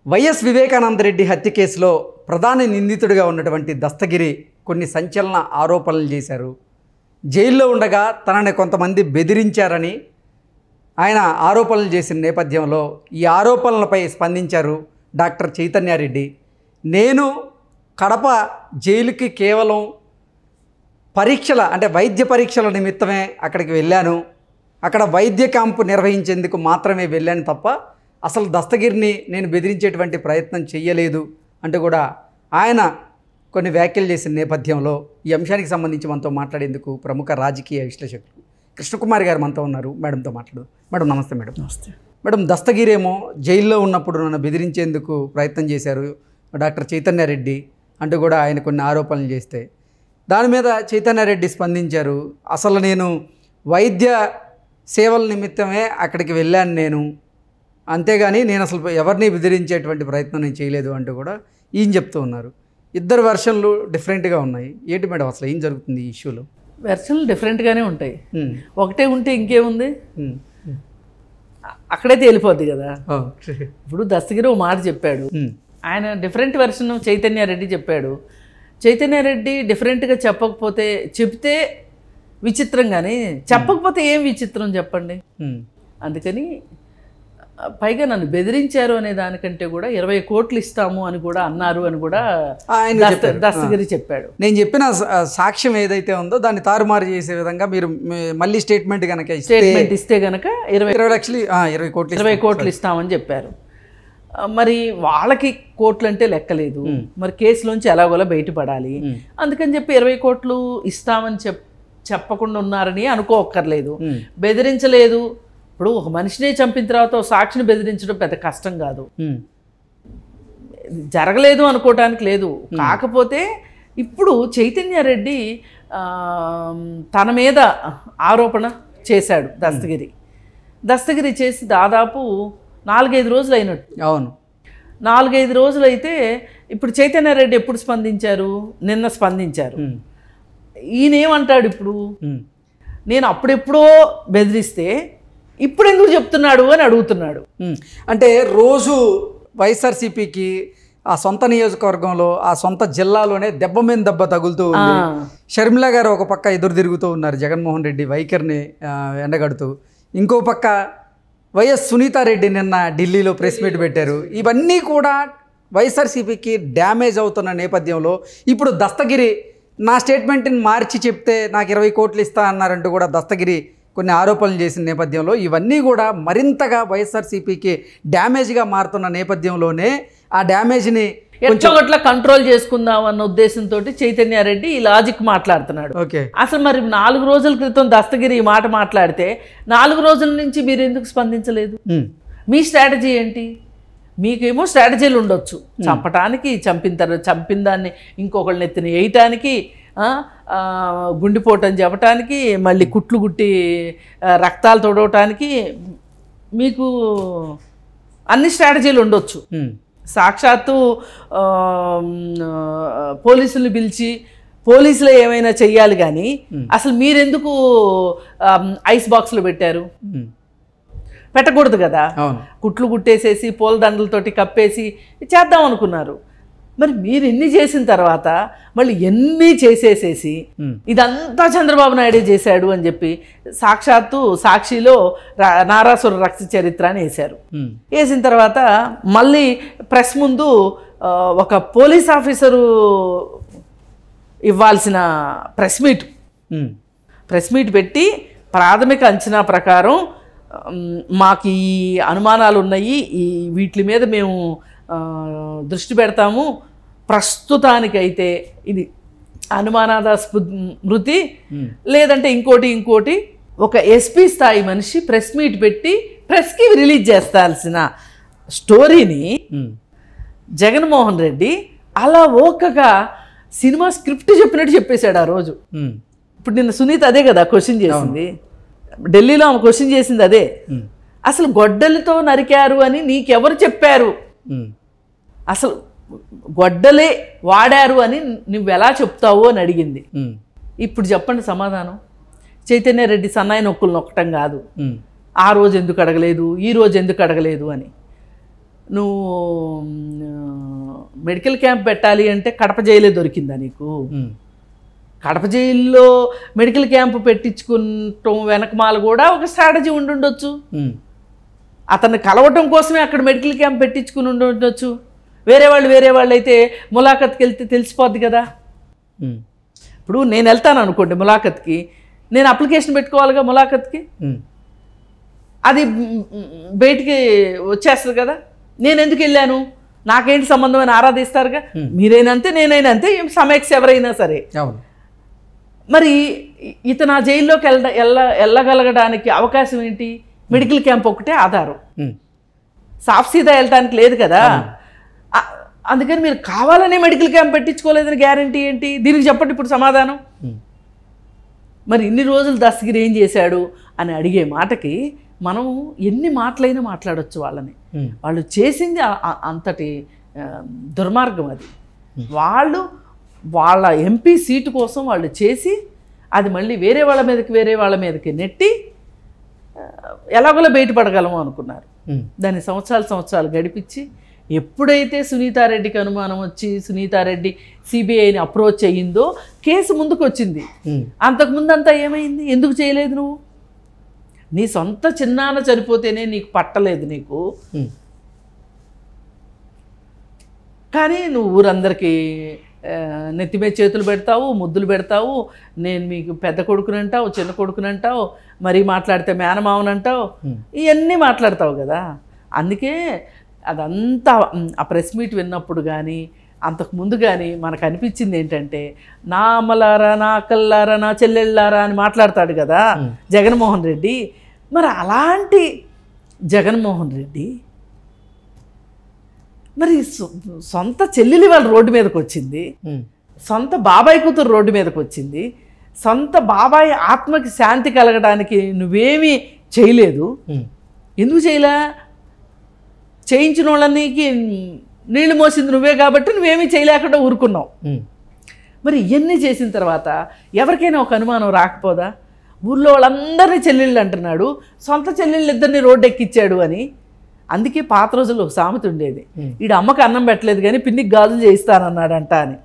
YS Vivekananda Reddy హత్య కేసులో ప్రధాన నిందితుడిగా ఉన్నటువంటి దస్తగిరి కొన్ని సంచలన ఆరోపణలు చేశారు. జైల్లో ఉండగా తనని కొంతమంది బెదిరించారని ఆయన ఆరోపణలు చేసిన నేపథ్యంలో ఈ ఆరోపణలపై స్పందించారు డాక్టర్ చైతన్యారెడ్డి. నేను కడప జైలుకి కేవలం వైద్య పరీక్షల నిమిత్తమే అక్కడికి వెళ్ళాను. అక్కడ వైద్య క్యాంపు నిర్వహించేందుకు మాత్రమే వెళ్ళాను తప్ప అసలు దస్తగిరిని నేను బెదిరించేటువంటి ప్రయత్నం చేయలేదు అంటూ కూడా ఆయన కొన్ని వ్యాఖ్యలు చేసిన నేపథ్యంలో ఈ అంశానికి సంబంధించి మనతో మాట్లాడేందుకు ప్రముఖ రాజకీయ విశ్లేషకులు కృష్ణకుమారి గారు మనతో ఉన్నారు. మేడంతో మాట్లాడు. మేడం నమస్తే. మేడం నమస్తే. మేడం, దస్తగిరి ఏమో జైల్లో ఉన్నప్పుడు నన్ను బెదిరించేందుకు ప్రయత్నం చేశారు డాక్టర్ చైతన్యారెడ్డి అంటూ కూడా ఆయన కొన్ని ఆరోపణలు చేస్తే దాని మీద చైతన్యారెడ్డి స్పందించారు. అసలు నేను వైద్య సేవల నిమిత్తమే అక్కడికి వెళ్ళాను నేను, అంతేగాని నేను అసలు ఎవరిని బెదిరించేటువంటి ప్రయత్నం నేను చేయలేదు అంటూ కూడా ఈయన చెప్తూ ఉన్నారు. ఇద్దరు వెర్షన్లు డిఫరెంట్గా ఉన్నాయి. ఏంటి మేడం అసలు ఏం జరుగుతుంది ఈ ఇష్యూలో? వెర్షన్లు డిఫరెంట్గానే ఉంటాయి. ఒకటే ఉంటే ఇంకేముంది, అక్కడే తేలిపోద్ది కదా. ఇప్పుడు దస్తగిరి ఓ మాట చెప్పాడు, ఆయన డిఫరెంట్ వెర్షన్ చైతన్యారెడ్డి చెప్పాడు. చైతన్యారెడ్డి డిఫరెంట్గా చెప్పకపోతే చెప్తే విచిత్రం, కానీ చెప్పకపోతే ఏం విచిత్రం చెప్పండి. అందుకని పైగా నన్ను బెదిరించారు అనే దానికంటే కూడా 20 కోట్లు ఇస్తాము అని కూడా అన్నారు అని కూడా దస్తగిరి చెప్పాడు. నేను చెప్పిన సాక్ష్యం ఏదైతే ఉందో దాన్ని తారుమారు చేసే విధంగా మీరు మళ్ళీ స్టేట్మెంట్ ఇస్తే గనక 20 కోట్లు ఇస్తామని చెప్పారు. మరి వాళ్ళకి కోట్లు అంటే లెక్కలేదు, మరి కేసులోంచి ఎలాగోలా బయటపడాలి. అందుకని చెప్పి 20 కోట్లు ఇస్తామని చెప్పకుండా ఉన్నారని అనుకోక్కర్లేదు. బెదిరించలేదు. ఇప్పుడు ఒక మనిషినే చంపిన తర్వాత సాక్షిని బెదిరించడం పెద్ద కష్టం కాదు. జరగలేదు అనుకోవటానికి లేదు. కాకపోతే ఇప్పుడు చైతన్యారెడ్డి తన మీద ఆరోపణ చేశాడు దస్తగిరి చేసి దాదాపు 4-5 రోజులు అయినట్టు. అవును, 4-5 రోజులు అయితే ఇప్పుడు చైతన్యారెడ్డి ఎప్పుడు స్పందించారు? నిన్న స్పందించారు. ఈయనేమంటాడు ఇప్పుడు? నేను అప్పుడెప్పుడో బెదిరిస్తే ఇప్పుడు ఎందుకు చెప్తున్నాడు అని అడుగుతున్నాడు. అంటే రోజు వైఎస్ఆర్సీపీకి ఆ సొంత నియోజకవర్గంలో ఆ సొంత జిల్లాలోనే దెబ్బ మీద దెబ్బ తగులుతూ ఉంది. షర్మిల గారు ఒక పక్క ఎదురు తిరుగుతూ ఉన్నారు జగన్మోహన్ రెడ్డి వైఖరిని ఎండగడుతూ. ఇంకో పక్క వైఎస్ సునీతారెడ్డి నిన్న ఢిల్లీలో ప్రెస్ మీట్ పెట్టారు. ఇవన్నీ కూడా వైఎస్ఆర్సీపీకి డ్యామేజ్ అవుతున్న నేపథ్యంలో ఇప్పుడు దస్తగిరి నా స్టేట్మెంట్ని మార్చి చెప్తే నాకు 20 కోట్లు ఇస్తా అన్నారంటూ కూడా దస్తగిరి కొన్ని ఆరోపణలు చేసిన నేపథ్యంలో ఇవన్నీ కూడా మరింతగా వైఎస్ఆర్సీపీకి డ్యామేజ్గా మారుతున్న నేపథ్యంలోనే ఆ డ్యామేజ్ని ఎట్లా కంట్రోల్ చేసుకుందాం అన్న ఉద్దేశంతో చైతన్యారెడ్డి ఈ లాజిక్ మాట్లాడుతున్నాడు. ఓకే, అసలు మరి 4 రోజుల క్రితం దస్తగిరి ఈ మాట మాట్లాడితే 4 రోజుల నుంచి మీరు ఎందుకు స్పందించలేదు? మీ స్ట్రాటజీ ఏంటి? మీకేమో స్ట్రాటజీలు ఉండొచ్చు, చంపటానికి, చంపిన దాన్ని ఇంకొకళ్ళని ఎత్తిన వేయటానికి, గుండిపోటని చెప్పటానికి, మళ్ళీ కుట్లు కుట్టి రక్తాలు తొడవటానికి మీకు అన్ని స్ట్రాటజీలు ఉండొచ్చు. సాక్షాత్తు పోలీసులు పిలిచి పోలీసులు ఏమైనా చెయ్యాలి, కానీ అసలు మీరెందుకు ఐస్ బాక్స్లో పెట్టారు? పెట్టకూడదు కదా. కుట్లు కుట్టేసేసి పూలదండలతోటి కప్పేసి చేద్దాం అనుకున్నారు. మరి మీరు ఎన్ని చేసిన తర్వాత మళ్ళీ ఎన్ని చేసేసేసి ఇదంతా చంద్రబాబు నాయుడే చేశాడు అని చెప్పి సాక్షాత్తు సాక్షిలో నారాసుర రక్త చరిత్ర అని వేశారు. వేసిన తర్వాత మళ్ళీ ప్రెస్ ముందు ఒక పోలీస్ ఆఫీసరు ఇవ్వాల్సిన ప్రెస్ మీట్ పెట్టి ప్రాథమిక అంచనా ప్రకారం మాకు ఈ అనుమానాలు ఉన్నాయి, ఈ వీటి మీద మేము దృష్టి పెడతాము, ప్రస్తుతానికైతే ఇది అనుమానాస్పృతి, లేదంటే ఇంకోటి ఒక ఎస్పీ స్థాయి మనిషి ప్రెస్ మీట్ పెట్టి ప్రెస్కి రిలీజ్ చేస్తాల్సిన స్టోరీని జగన్మోహన్ రెడ్డి అలా ఓకగా సినిమా స్క్రిప్ట్ చెప్పినట్టు చెప్పేశాడు ఆ రోజు. ఇప్పుడు నిన్న సునీత అదే కదా క్వశ్చన్ చేసింది, ఢిల్లీలో ఆమె క్వశ్చన్ చేసింది అదే. అసలు గొడ్డలితో నరికారు అని నీకెవరు చెప్పారు? అసలు గొడ్డలే వాడారు అని నువ్వెలా చెప్తావు అని అడిగింది. ఇప్పుడు చెప్పండి సమాధానం. చైతన్యారెడ్డి సన్నాయి నొక్కులు నొక్కటం కాదు, ఆ రోజు ఎందుకు అడగలేదు, ఈ రోజు ఎందుకు అడగలేదు అని. నువ్వు మెడికల్ క్యాంప్ పెట్టాలి అంటే కడప జైలే దొరికిందా నీకు? కడప జైల్లో మెడికల్ క్యాంప్ పెట్టించుకుంటాం వెనకమాల కూడా ఒక స్ట్రాటజీ ఉండుండొచ్చు. అతన్ని కలవటం కోసమే అక్కడ మెడికల్ క్యాంప్ పెట్టించుకుని ఉండొచ్చు. వేరే వాళ్ళు అయితే ములాఖత్కి వెళ్తే తెలిసిపోద్ది కదా. ఇప్పుడు నేను వెళ్తాను అనుకోండి ములాఖత్కి, నేను అప్లికేషన్ పెట్టుకోవాలిగా ములాఖత్కి, అది బయటికి వచ్చేస్తుంది కదా. నేను ఎందుకు వెళ్ళాను, నాకేంటి సంబంధం అని ఆరాధిస్తారుగా. మీరైనా అంతే, నేనైనా అంతే, సమయక్స్ ఎవరైనా సరే. మరి ఇతను ఆ జైల్లోకి వెళ్ళగలగడానికి అవకాశం ఏంటి? మెడికల్ క్యాంప్ ఒకటే ఆధారం. సాఫ్సీదా వెళ్ళటానికి లేదు కదా. అందుకని మీరు కావాలనే మెడికల్ క్యాంప్ పెట్టించుకోలేదని గ్యారంటీ ఏంటి? దీనికి చెప్పండి ఇప్పుడు సమాధానం. మరి ఇన్ని రోజులు దస్తగిరి ఏం చేశాడు అని అడిగే మాటకి మనం ఎన్ని మాటలైనా మాట్లాడవచ్చు వాళ్ళని. వాళ్ళు చేసింది అంతటి దుర్మార్గం అది. వాళ్ళ ఎంపీ సీటు కోసం వాళ్ళు చేసి అది మళ్ళీ వేరే వాళ్ళ మీదకి నెట్టి ఎలాగోలా బయటపడగలము అనుకున్నారు. దాన్ని సంవత్సరాలు గడిపించి ఎప్పుడైతే సునీతారెడ్డికి అనుమానం వచ్చి సునీతారెడ్డి సిబిఐని అప్రోచ్ అయ్యిందో కేసు ముందుకు వచ్చింది. అంతకుముందు అంతా ఏమైంది? ఎందుకు చేయలేదు నువ్వు? నీ సొంత చిన్నాన్న చనిపోతేనే నీకు పట్టలేదు నీకు, కానీ నువ్వు ఊరందరికీ నెత్తిమే చేతులు పెడతావు, ముద్దులు పెడతావు. నేను మీకు పెద్ద కొడుకునంటావు, చిన్న కొడుకునంటావు, మరీ మాట్లాడితే మేనమావనంటావు, ఇవన్నీ మాట్లాడతావు కదా. అందుకే అదంతా ఆ ప్రెస్ మీట్ విన్నప్పుడు కానీ అంతకుముందు కానీ మనకు అనిపించింది ఏంటంటే, నా అమ్మలారా, నా అక్కల్లారా, నా చెల్లెళ్ళారా అని మాట్లాడతాడు కదా జగన్మోహన్ రెడ్డి. మరి అలాంటి జగన్మోహన్ రెడ్డి మరి సొంత చెల్లెలి వాళ్ళ రోడ్డు మీదకి వచ్చింది, సొంత బాబాయ్ కూతురు రోడ్డు మీదకి వచ్చింది, సొంత బాబాయ్ ఆత్మకి శాంతి కలగడానికి నువ్వేమీ చేయలేదు. ఎందుకు చేయలే? చేయించిన వాళ్ళకి నీళ్లు మోసింది నువ్వే కాబట్టి నువ్వేమీ చేయలేకుండా ఊరుకున్నావు. మరి ఇవన్నీ చేసిన తర్వాత ఎవరికైనా ఒక అనుమానం రాకపోదా? ఊళ్ళో వాళ్ళందరినీ చెల్లెళ్ళు అంటున్నాడు, సొంత చెల్లెళ్ళు ఇద్దరిని రోడ్డు ఎక్కిచ్చాడు అని. అందుకే పాత రోజుల్లో ఒక సామెత ఉండేది, ఈడు అమ్మకి అన్నం పెట్టలేదు కానీ పిన్నికి గాజులు చేయిస్తానన్నాడంట అని.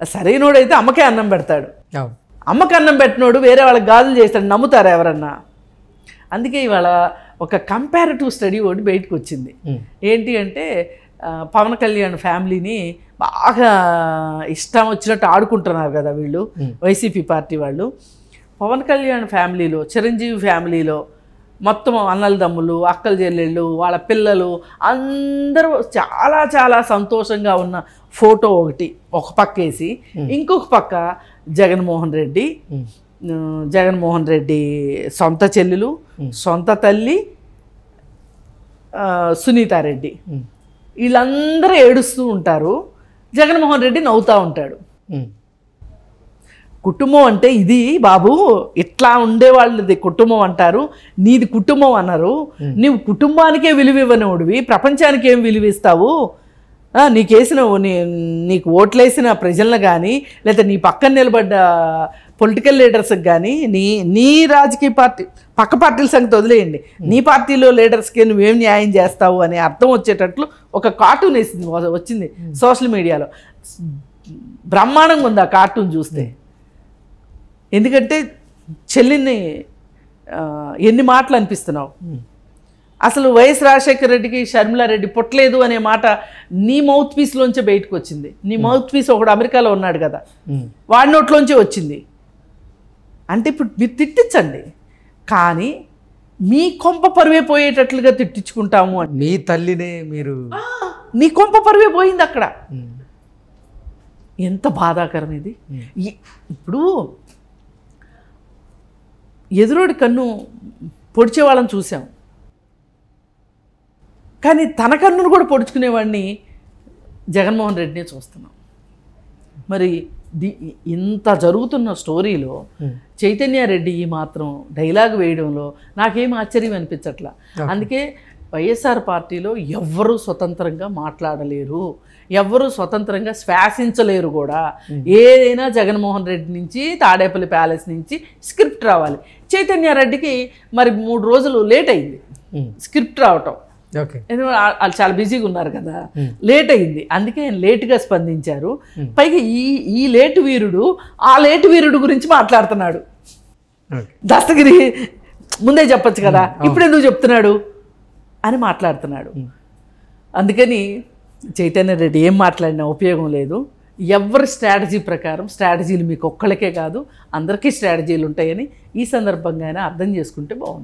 సరైనోడైతే అమ్మకే అన్నం పెడతాడు, అమ్మకి అన్నం పెట్టినోడు వేరే వాళ్ళకి గాజులు చేస్తాడు. నమ్ముతారా ఎవరన్నా? అందుకే ఇవాళ ఒక కంపారిటివ్ స్టడీ ఒకటి బయటకు వచ్చింది. ఏంటి అంటే, పవన్ కళ్యాణ్ ఫ్యామిలీని బాగా ఇష్టం వచ్చినట్టు ఆడుకుంటున్నారు కదా వీళ్ళు, వైసీపీ పార్టీ వాళ్ళు. పవన్ కళ్యాణ్ ఫ్యామిలీలో, చిరంజీవి ఫ్యామిలీలో మొత్తం అన్నల దమ్ములు, అక్కల చెల్లెళ్ళు, వాళ్ళ పిల్లలు అందరూ చాలా చాలా సంతోషంగా ఉన్న ఫోటో ఒకటి ఒక పక్క వేసి, ఇంకొక పక్క జగన్మోహన్ రెడ్డి సొంత చెల్లెలు, సొంత తల్లి సునీతారెడ్డి, వీళ్ళందరూ ఏడుస్తూ ఉంటారు, జగన్మోహన్ రెడ్డి నవ్వుతూ ఉంటాడు. కుటుంబం అంటే ఇది బాబు, ఇట్లా ఉండేవాళ్ళది కుటుంబం అంటారు, నీది కుటుంబం అన్నారు. నీవు కుటుంబానికే విలువ ఇవ్వనివాడివి, ప్రపంచానికి ఏం విలువ ఇస్తావు? నీకు ఓట్లేసిన ప్రజలను కానీ, లేదా నీ పక్కన నిలబడ్డ పొలిటికల్ లీడర్స్కి కానీ, నీ రాజకీయ పార్టీ పక్క పార్టీల సంగతి వదిలేయండి, నీ పార్టీలో లీడర్స్కి నువ్వేం న్యాయం చేస్తావు అని అర్థం వచ్చేటట్లు ఒక కార్టూన్ వచ్చింది సోషల్ మీడియాలో. బ్రహ్మాండంగా ఉంది ఆ కార్టూన్ చూస్తే. ఎందుకంటే చెల్లిని ఎన్ని మాటలు అనిపిస్తున్నావు. అసలు వైఎస్ రాజశేఖర రెడ్డికి షర్మిలారెడ్డి పుట్టలేదు అనే మాట నీ మౌత్ పీస్లోంచే బయటకు వచ్చింది. నీ మౌత్ పీస్ ఒకడు అమెరికాలో ఉన్నాడు కదా, వాడి నోట్లోంచే వచ్చింది. అంటే ఇప్పుడు మీరు తిట్టించండి, కానీ మీ కొంప పరువే పోయేటట్లుగా తిట్టించుకుంటాము అని. మీ తల్లినే మీరు, నీ కొంప పరువే పోయింది అక్కడ. ఎంత బాధాకరం ఇది. ఇప్పుడు ఎదురోడి కన్ను పొడిచే వాళ్ళని చూసాం, కానీ తన కన్నును కూడా పొడుచుకునేవాడిని జగన్మోహన్ రెడ్డినే చూస్తున్నాం. మరి ఇంత జరుగుతున్న స్టోరీలో చైతన్యారెడ్డి ఈ మాత్రం డైలాగ్ వేయడంలో నాకేం ఆశ్చర్యం అనిపించట్లా. అందుకే వైఎస్ఆర్ పార్టీలో ఎవ్వరూ స్వతంత్రంగా మాట్లాడలేరు, ఎవ్వరూ స్వతంత్రంగా శ్వాసించలేరు కూడా. ఏదైనా జగన్మోహన్ రెడ్డి నుంచి, తాడేపల్లి ప్యాలెస్ నుంచి స్క్రిప్ట్ రావాలి. చైతన్యారెడ్డికి మరి 3 రోజులు లేట్ అయింది స్క్రిప్ట్ రావటం. ఓకే. ఎందుకంటే వాళ్ళు చాలా బిజీగా ఉన్నారు కదా, లేట్ అయింది, అందుకే ఆయన లేటుగా స్పందించారు. పైగా ఈ లేటు వీరుడు ఆ లేటు వీరుడు గురించి మాట్లాడుతున్నాడు. దస్తగిరి ముందే చెప్పొచ్చు కదా, ఇప్పుడు ఎందుకు చెప్తున్నాడు అని మాట్లాడుతున్నాడు. అందుకని చైతన్య రెడ్డి ఏం మాట్లాడినా ఉపయోగం లేదు. ఎవరి స్ట్రాటజీ ప్రకారం, స్ట్రాటజీలు మీకు ఒక్కళ్ళకే కాదు అందరికీ స్ట్రాటజీలు ఉంటాయని ఈ సందర్భంగా అయినా అర్థం చేసుకుంటే బాగుంటుంది.